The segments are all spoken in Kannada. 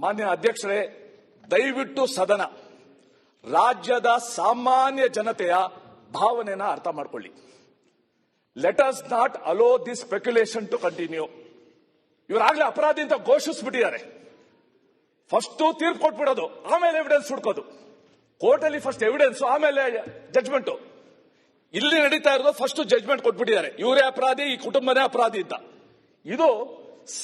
ಮಾನ್ಯ ಅಧ್ಯಕ್ಷರೇ, ದಯವಿಟ್ಟು ಸದನ ರಾಜ್ಯದ ಸಾಮಾನ್ಯ ಜನತೆಯ ಭಾವನೆನ ಅರ್ಥ ಮಾಡಿಕೊಳ್ಳಿ. Let us not allow this speculation to continue. ಇವರಾಗಲೇ ಅಪರಾಧಿ ಅಂತ ಘೋಷಿಸ್ಬಿಟ್ಟಿದ್ದಾರೆ. ಫಸ್ಟ್ ತೀರ್ಪು ಕೊಟ್ಬಿಡೋದು, ಆಮೇಲೆ ಎವಿಡೆನ್ಸ್ ಹುಡ್ಕೋದು. ಕೋರ್ಟಲ್ಲಿ ಫಸ್ಟ್ ಎವಿಡೆನ್ಸ್, ಆಮೇಲೆ ಜಡ್ಜ್ಮೆಂಟ್. ಇಲ್ಲಿ ನಡೀತಾ ಇರೋದು ಫಸ್ಟ್ ಜಡ್ಜ್ಮೆಂಟ್ ಕೊಟ್ಬಿಟ್ಟಿದ್ದಾರೆ, ಇವರೇ ಅಪರಾಧಿ, ಈ ಕುಟುಂಬನೇ ಅಪರಾಧಿ ಅಂತ. ಇದು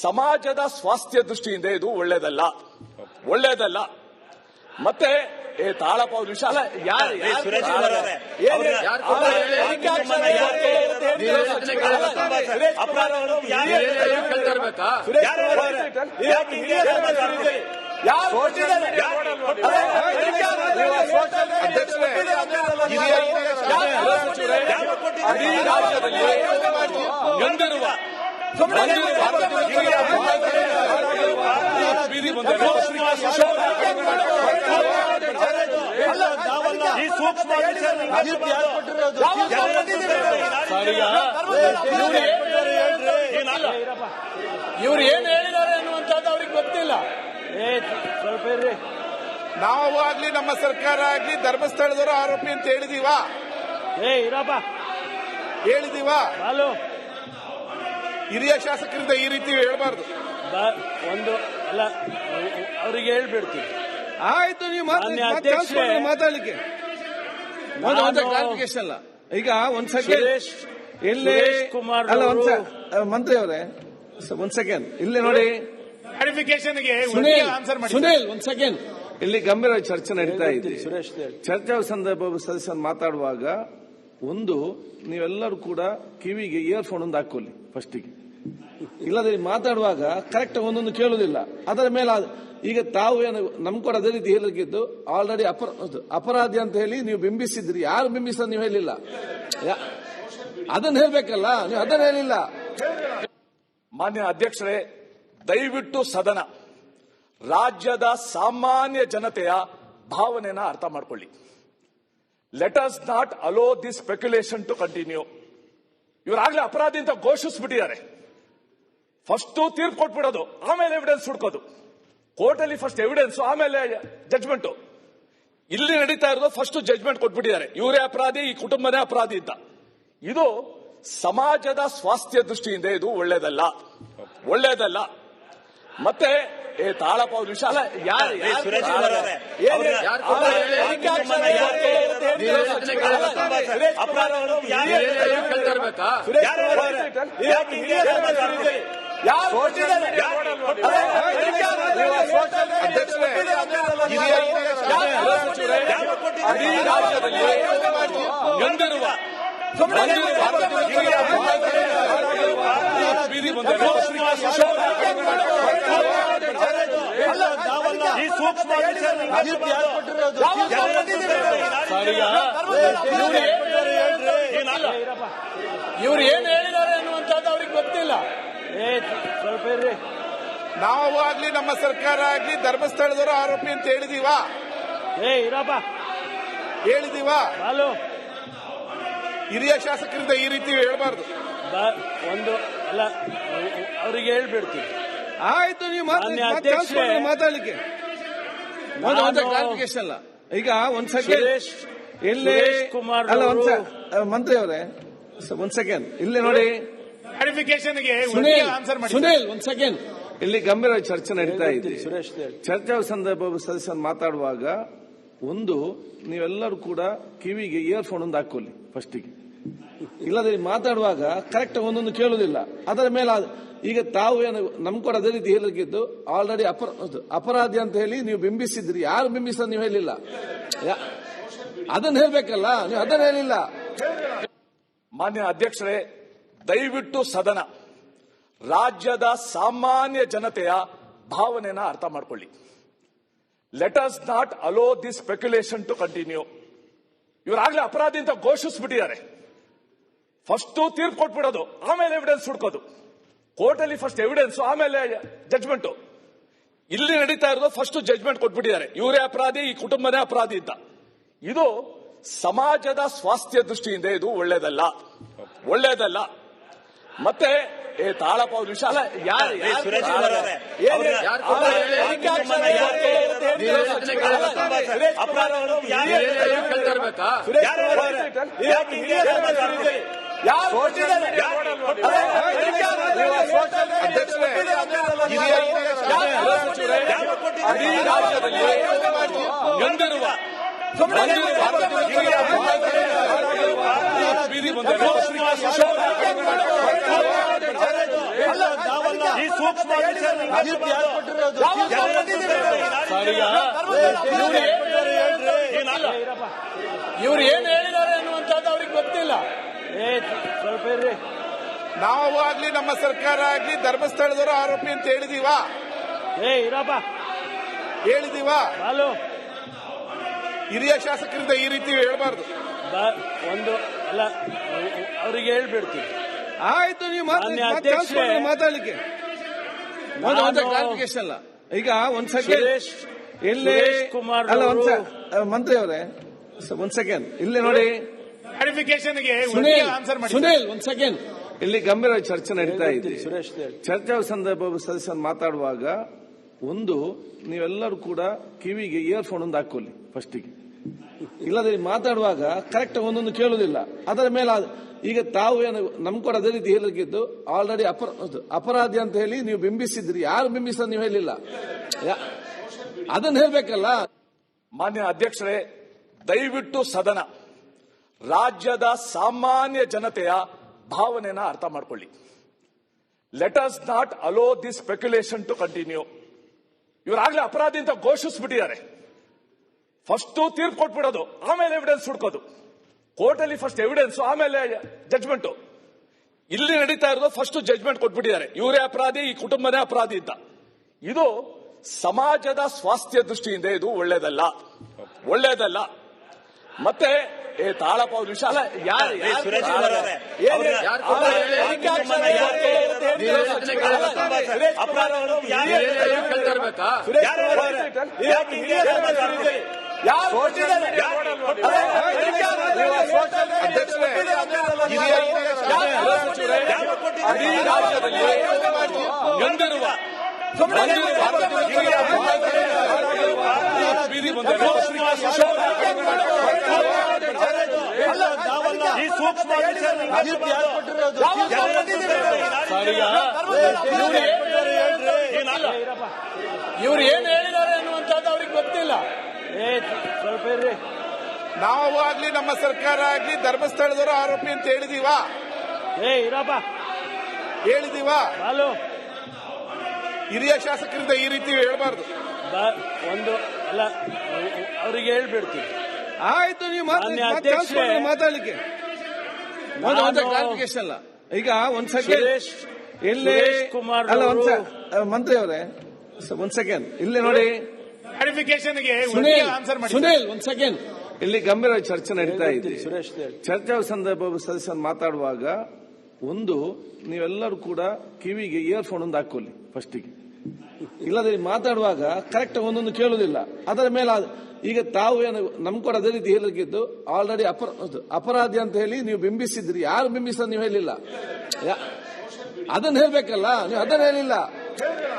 ಸಮಾಜದ ಸ್ವಾಸ್ಥ್ಯ ದೃಷ್ಟಿಯಿಂದ ಇದು ಒಳ್ಳೇದಲ್ಲ. ಮತ್ತೆ ತಾಳಪ್ಪ ವಿಶಾಲ ಗಂದಿರುವ ಇವ್ರು ಏನ್ ಹೇಳಿದ್ದಾರೆ ಅನ್ನುವಂಥದ್ದು ಅವ್ರಿಗೆ ಗೊತ್ತಿಲ್ಲ. ನಾವು ಆಗ್ಲಿ ನಮ್ಮ ಸರ್ಕಾರ ಆಗ್ಲಿ ಧರ್ಮಸ್ಥಳದವರು ಆರೋಪಿ ಅಂತ ಹೇಳಿದೀವಾ? ಹಿರಿಯ ಶಾಸಕರಿಂದ ಈ ರೀತಿ ಹೇಳ್ಬಾರ್ದು. ಒಂದು ಅಲ್ಲ, ಅವರಿಗೆ ಹೇಳ್ಬಿಡ್ತೀವಿ. ಆಯ್ತು, ನೀವು ಮಾತಾಡ್ಲಿಕ್ಕೆ ಕ್ಲಾರಿಫಿಕೇಶನ್ ಅಲ್ಲ. ಈಗ ಒಂದ್ ಸೆಕೆಂಡ್ ಇಲ್ಲಿ ಅಲ್ಲ, ಮಂತ್ರಿ ಅವರೇ ಒಂದ್ ಸೆಕೆಂಡ್ ಇಲ್ಲಿ ನೋಡಿ. ಕ್ಲಾರಿಫಿಕೇಶನ್ಗೆ ಸುನೀಲ್ ಒಂದ್ ಸೆಕೆಂಡ್. ಇಲ್ಲಿ ಗಂಭೀರ ಚರ್ಚೆ ನಡೀತಾ ಇದೆ. ಚರ್ಚೆ ಸಂದರ್ಭ ಸದಸ್ಯರು ಮಾತಾಡುವಾಗ ಒಂದು ನೀವೆಲ್ಲರೂ ಕೂಡ ಕಿವಿಗೆ ಇಯರ್ಫೋನ್ ಒಂದು ಹಾಕೊಳ್ಳಿ ಫಸ್ಟಿಗೆ. ಇಲ್ಲದ್ರೆ ಮಾತಾಡುವಾಗ ಕರೆಕ್ಟ್ ಒಂದೊಂದು ಕೇಳುವುದಿಲ್ಲ. ಅದರ ಮೇಲೆ ಈಗ ತಾವು ಏನು ನಮ್ ಕೂಡ ಅದೇ ರೀತಿ ಹೇಳಿದ್ದು, ಆಲ್ರೆಡಿ ಅಪರಾಧಿ ಅಂತ ಹೇಳಿ ನೀವು ಬಿಂಬಿಸಿದ್ರಿ. ಯಾರು ಬಿಂಬಿಸ ನೀವು ಹೇಳಿಲ್ಲ, ಅದನ್ನ ಹೇಳ್ಬೇಕಲ್ಲ, ನೀವು ಅದನ್ನ ಹೇಳಿಲ್ಲ. ಮಾನ್ಯ ಅಧ್ಯಕ್ಷರೇ, ದಯವಿಟ್ಟು ಸದನ ರಾಜ್ಯದ ಸಾಮಾನ್ಯ ಜನತೆಯ ಭಾವನೆನ ಅರ್ಥ ಮಾಡಿಕೊಳ್ಳಿ. Let us not allow this speculation to continue. ಇವರಾಗಲೇ ಅಪರಾಧಿ ಅಂತ ಘೋಷಿಸ್ಬಿಟ್ಟಿದ್ದಾರೆ. ಫಸ್ಟ್ ತೀರ್ಪು ಕೊಟ್ಬಿಡೋದು, ಆಮೇಲೆ ಎವಿಡೆನ್ಸ್ ಹುಡ್ಕೋದು. ಕೋರ್ಟಲ್ಲಿ ಫಸ್ಟ್ ಎವಿಡೆನ್ಸ್, ಆಮೇಲೆ ಜಡ್ಜ್ಮೆಂಟ್. ಇಲ್ಲಿ ನಡೀತಾ ಇರೋದು ಫಸ್ಟ್ ಜಡ್ಜ್ಮೆಂಟ್ ಕೊಟ್ಬಿಟ್ಟಿದ್ದಾರೆ, ಇವರೇ ಅಪರಾಧಿ, ಈ ಕುಟುಂಬನೇ ಅಪರಾಧಿ ಅಂತ. ಇದು ಸಮಾಜದ ಸ್ವಾಸ್ಥ್ಯ ದೃಷ್ಟಿಯಿಂದ ಇದು ಒಳ್ಳೇದಲ್ಲ. ಮತ್ತೆ ತಾಳಪ್ಪ ವಿಶಾಲ ಗಂದಿರುವ ಇವ್ರು ಏನ್ ಹೇಳಿದ್ದಾರೆ ಅನ್ನುವಂಥದ್ದು ಅವ್ರಿಗೆ ಗೊತ್ತಿಲ್ಲ. ನಾವು ಆಗ್ಲಿ ನಮ್ಮ ಸರ್ಕಾರ ಆಗ್ಲಿ ಧರ್ಮಸ್ಥಳದವರು ಆರೋಪಿ ಅಂತ ಹೇಳಿದೀವಾ? ಹಿರಿಯ ಶಾಸಕರಿಂದ ಈ ರೀತಿ ಹೇಳ್ಬಾರ್ದು. ಒಂದು ಅಲ್ಲ, ಅವರಿಗೆ ಹೇಳ್ಬಿಡ್ತೀವಿ. ಆಯ್ತು, ನೀವು ಮಾತಾಡ್ಲಿಕ್ಕೆ ಕ್ಲಾರಿಫಿಕೇಶನ್ ಅಲ್ಲ. ಈಗ ಒಂದ್ ಸೆಕೆಂಡ್ ಇಲ್ಲಿ ಅಲ್ಲ, ಮಂತ್ರಿ ಅವರೇ ಒಂದ್ ಸೆಕೆಂಡ್ ಇಲ್ಲಿ ನೋಡಿ. ಕ್ಲಾರಿಫಿಕೇಶನ್ಗೆ ಸುನೀಲ್ ಒಂದ್ ಸೆಕೆಂಡ್ ಇಲ್ಲಿ ಗಂಭೀರ ಚರ್ಚೆ ನಡೀತಾ ಇದೆ. ಚರ್ಚೆ ಸಂದರ್ಭ ಸದಸ್ಯರು ಮಾತಾಡುವಾಗ ಒಂದು ನೀವೆಲ್ಲರೂ ಕೂಡ ಕಿವಿಗೆ ಇಯರ್ಫೋನ್ ಒಂದು ಹಾಕೊಳ್ಳಿ ಫಸ್ಟಿಗೆ. ಇಲ್ಲದ್ರೆ ಮಾತಾಡುವಾಗ ಕರೆಕ್ಟ್ ಒಂದೊಂದು ಕೇಳುವುದಿಲ್ಲ. ಅದರ ಮೇಲೆ ಈಗ ತಾವು ಏನು ನಮ್ ಕೂಡ ಅದೇ ರೀತಿ ಹೇಳಿದ್ದು, ಆಲ್ರೆಡಿ ಅಪರಾಧಿ ಅಂತ ಹೇಳಿ ನೀವು ಬಿಂಬಿಸಿದ್ರಿ. ಯಾರು ಬಿಂಬಿಸ ನೀವು ಹೇಳಿಲ್ಲ, ಅದನ್ನ ಹೇಳ್ಬೇಕಲ್ಲ, ನೀವು ಅದನ್ನ ಹೇಳಿಲ್ಲ. ಮಾನ್ಯ ಅಧ್ಯಕ್ಷರೇ, ದಯವಿಟ್ಟು ಸದನ ರಾಜ್ಯದ ಸಾಮಾನ್ಯ ಜನತೆಯ ಭಾವನೆನ ಅರ್ಥ ಮಾಡಿಕೊಳ್ಳಿ. Let us not allow this speculation to continue. ಇವರಾಗಲೇ ಅಪರಾಧಿ ಅಂತ ಘೋಷಿಸ್ಬಿಟ್ಟಿದ್ದಾರೆ. ಫಸ್ಟ್ ತೀರ್ಪು ಕೊಟ್ಬಿಡೋದು, ಆಮೇಲೆ ಎವಿಡೆನ್ಸ್ ಹುಡ್ಕೋದು. ಕೋರ್ಟಲ್ಲಿ ಫಸ್ಟ್ ಎವಿಡೆನ್ಸ್, ಆಮೇಲೆ ಜಡ್ಜ್ಮೆಂಟ್. ಇಲ್ಲಿ ನಡೀತಾ ಇರೋದು ಫಸ್ಟ್ ಜಡ್ಜ್ಮೆಂಟ್ ಕೊಟ್ಬಿಟ್ಟಿದ್ದಾರೆ, ಇವರೇ ಅಪರಾಧಿ, ಈ ಕುಟುಂಬನೇ ಅಪರಾಧಿ ಅಂತ. ಇದು ಸಮಾಜದ ಸ್ವಾಸ್ಥ್ಯ ದೃಷ್ಟಿಯಿಂದ ಇದು ಒಳ್ಳೇದಲ್ಲ. ಮತ್ತೆ ತಾಳಪ್ಪ ವಿಶಾಲ ಇವ್ರು ಏನ್ ಹೇಳಿದ್ದಾರೆ ಅನ್ನುವಂಥದ್ದು ಅವ್ರಿಗೆ ಗೊತ್ತಿಲ್ಲ. ಸ್ವಲ್ಪ ಇರ್ರಿ. ನಾವು ಆಗ್ಲಿ ನಮ್ಮ ಸರ್ಕಾರ ಆಗ್ಲಿ ಧರ್ಮಸ್ಥಳದವರು ಆರೋಪಿ ಅಂತ ಹೇಳಿದೀವಾ? ಇರಪ್ಪ ಹೇಳಿದೀವಾ? ಬಾಲು ಹಿರಿಯ ಶಾಸಕರಿಂದ ಈ ರೀತಿ ಹೇಳ್ಬಾರ್ದು. ಒಂದು ಅಲ್ಲ, ಅವ್ರಿಗೆ ಹೇಳ್ಬಿಡ್ತೀವಿ. ಆಯ್ತು, ನೀವು ಮಾತಾಡ್ಲಿಕ್ಕೆ ಕ್ಲಾರಿಫಿಕೇಶನ್ ಅಲ್ಲ. ಈಗ ಒಂದ್ ಸೆಕೆಂಡ್ ಇಲ್ಲಿ ಕುಮಾರ್ ಅಲ್ಲ, ಮಂತ್ರಿ ಅವರೇ ಒಂದ್ ಸೆಕೆಂಡ್ ಇಲ್ಲಿ ನೋಡಿ. ಕ್ಲಾರಿಫಿಕೇಶನ್ಗೆ ಆನ್ಸರ್ ಮಾಡಿ. ಸುನೀಲ್ ಒಂದ್ ಸೆಕೆಂಡ್ ಇಲ್ಲಿ ಗಂಭೀರ ಚರ್ಚೆ ನಡೀತಾ ಇದೆ. ಚರ್ಚೆ ಸಂದರ್ಭ ಸದಸ್ಯರು ಮಾತಾಡುವಾಗ ಒಂದು ನೀವೆಲ್ಲರೂ ಕೂಡ ಕಿವಿಗೆ ಇಯರ್ಫೋನ್ ಒಂದು ಹಾಕೊಳ್ಳಿ ಫಸ್ಟಿಗೆ. ಇಲ್ಲದ್ರೆ ಮಾತಾಡುವಾಗ ಕರೆಕ್ಟ್ ಒಂದೊಂದು ಕೇಳುವುದಿಲ್ಲ. ಅದರ ಮೇಲೆ ಈಗ ತಾವು ಏನು ನಮ್ ಕೂಡ ಅದೇ ರೀತಿ ಹೇಳಿದ್ದು ಆಲ್ರೆಡಿ ಅಪರಾಧಿ ಅಂತ ಹೇಳಿ ನೀವು ಬಿಂಬಿಸಿದ್ರಿ. ಯಾರು ಬಿಂಬಿಸ ನೀವು ಹೇಳಿಲ್ಲ, ಅದನ್ನ ಹೇಳ್ಬೇಕಲ್ಲ. ಮಾನ್ಯ ಅಧ್ಯಕ್ಷರೇ, ದಯವಿಟ್ಟು ಸದನ ರಾಜ್ಯದ ಸಾಮಾನ್ಯ ಜನತೆಯ ಭಾವನೆನ ಅರ್ಥ ಮಾಡ್ಕೊಳ್ಳಿ. Let us not allow this speculation to continue. ಇವರಾಗ್ಲೇ ಅಪರಾಧಿ ಅಂತ ಘೋಷಿಸ್ಬಿಟ್ಟಿದ್ದಾರೆ. ಫಸ್ಟ್ ತೀರ್ಪು ಕೊಟ್ಬಿಡೋದು, ಆಮೇಲೆ ಎವಿಡೆನ್ಸ್ ಹುಡ್ಕೋದು. ಕೋರ್ಟಲ್ಲಿ ಫಸ್ಟ್ ಎವಿಡೆನ್ಸ್, ಆಮೇಲೆ ಜಡ್ಜ್ಮೆಂಟ್. ಇಲ್ಲಿ ನಡೀತಾ ಇರೋದು ಫಸ್ಟ್ ಜಡ್ಜ್ಮೆಂಟ್ ಕೊಟ್ಬಿಟ್ಟಿದ್ದಾರೆ, ಇವರೇ ಅಪರಾಧಿ, ಈ ಕುಟುಂಬನೇ ಅಪರಾಧಿ ಅಂತ. ಇದು ಸಮಾಜದ ಸ್ವಾಸ್ಥ್ಯ ದೃಷ್ಟಿಯಿಂದ ಇದು ಒಳ್ಳೇದಲ್ಲ. ಮತ್ತೆ ತಾಳಪ್ಪ ವಿಶಾಲ ಗಂಧರ್ವ ಇವ್ರು ಏನ್ ಹೇಳಿದ್ದಾರೆ ಅನ್ನುವಂಥದ್ದು ಅವ್ರಿಗೆ ಗೊತ್ತಿಲ್ಲ. ಸ್ವಲ್ಪ ಇರ್ರಿ. ನಾವು ಆಗ್ಲಿ ನಮ್ಮ ಸರ್ಕಾರ ಆಗ್ಲಿ ಧರ್ಮಸ್ಥಳದವರು ಆರೋಪಿ ಅಂತ ಹೇಳಿದೀವಾ? ಇರಪ್ಪ ಹೇಳಿದೀವಾ? ಬಾಲು ಹಿರಿಯ ಶಾಸಕರಿಂದ ಈ ರೀತಿ ಹೇಳ್ಬಾರ್ದು. ಒಂದು ಅಲ್ಲ, ಅವ್ರಿಗೆ ಹೇಳ್ಬಿಡ್ತೀವಿ. ಆಯ್ತು, ನೀವು ಮಾತಾಡ್ಲಿಕ್ಕೆ ಕ್ಲಾರಿಫಿಕೇಶನ್ ಅಲ್ಲ. ಈಗ ಒಂದ್ ಸೆಕೆಂಡ್ ಇಲ್ಲಿ ಕುಮಾರ್ ಅಲ್ಲ, ಮಂತ್ರಿ ಅವರೇ ಒಂದ್ ಸೆಕೆಂಡ್ ಇಲ್ಲಿ ನೋಡಿ. ಕ್ಲಾರಿಫಿಕೇಶನ್ಗೆ ಆನ್ಸರ್ ಮಾಡಿ. ಸುನೀಲ್ ಒಂದ್ ಸೆಕೆಂಡ್ ಇಲ್ಲಿ ಗಂಭೀರ ಚರ್ಚೆ ನಡೀತಾ ಇದೆ. ಚರ್ಚೆ ಸಂದರ್ಭ ಸದಸ್ಯರು ಮಾತಾಡುವಾಗ ಒಂದು ನೀವೆಲ್ಲರೂ ಕೂಡ ಕಿವಿಗೆ ಇಯರ್ಫೋನ್ ಒಂದು ಹಾಕೊಳ್ಳಿ ಫಸ್ಟಿಗೆ. ಇಲ್ಲದ್ರೆ ಮಾತಾಡುವಾಗ ಕರೆಕ್ಟ್ ಒಂದೊಂದು ಕೇಳುವುದಿಲ್ಲ. ಅದರ ಮೇಲೆ ಈಗ ತಾವು ಏನು ನಮ್ ಕೂಡ ಅದೇ ರೀತಿ ಹೇಳಿದ್ದು ಆಲ್ರೆಡಿ ಅಪರಾಧಿ ಅಂತ ಹೇಳಿ ನೀವು ಬಿಂಬಿಸಿದ್ರಿ. ಯಾರು ಬಿಂಬಿಸ ನೀವು ಹೇಳಿಲ್ಲ, ಅದನ್ನ ಹೇಳ್ಬೇಕಲ್ಲ. ನೀವು ಅದನ್ನ ಹೇಳಿಲ್ಲ.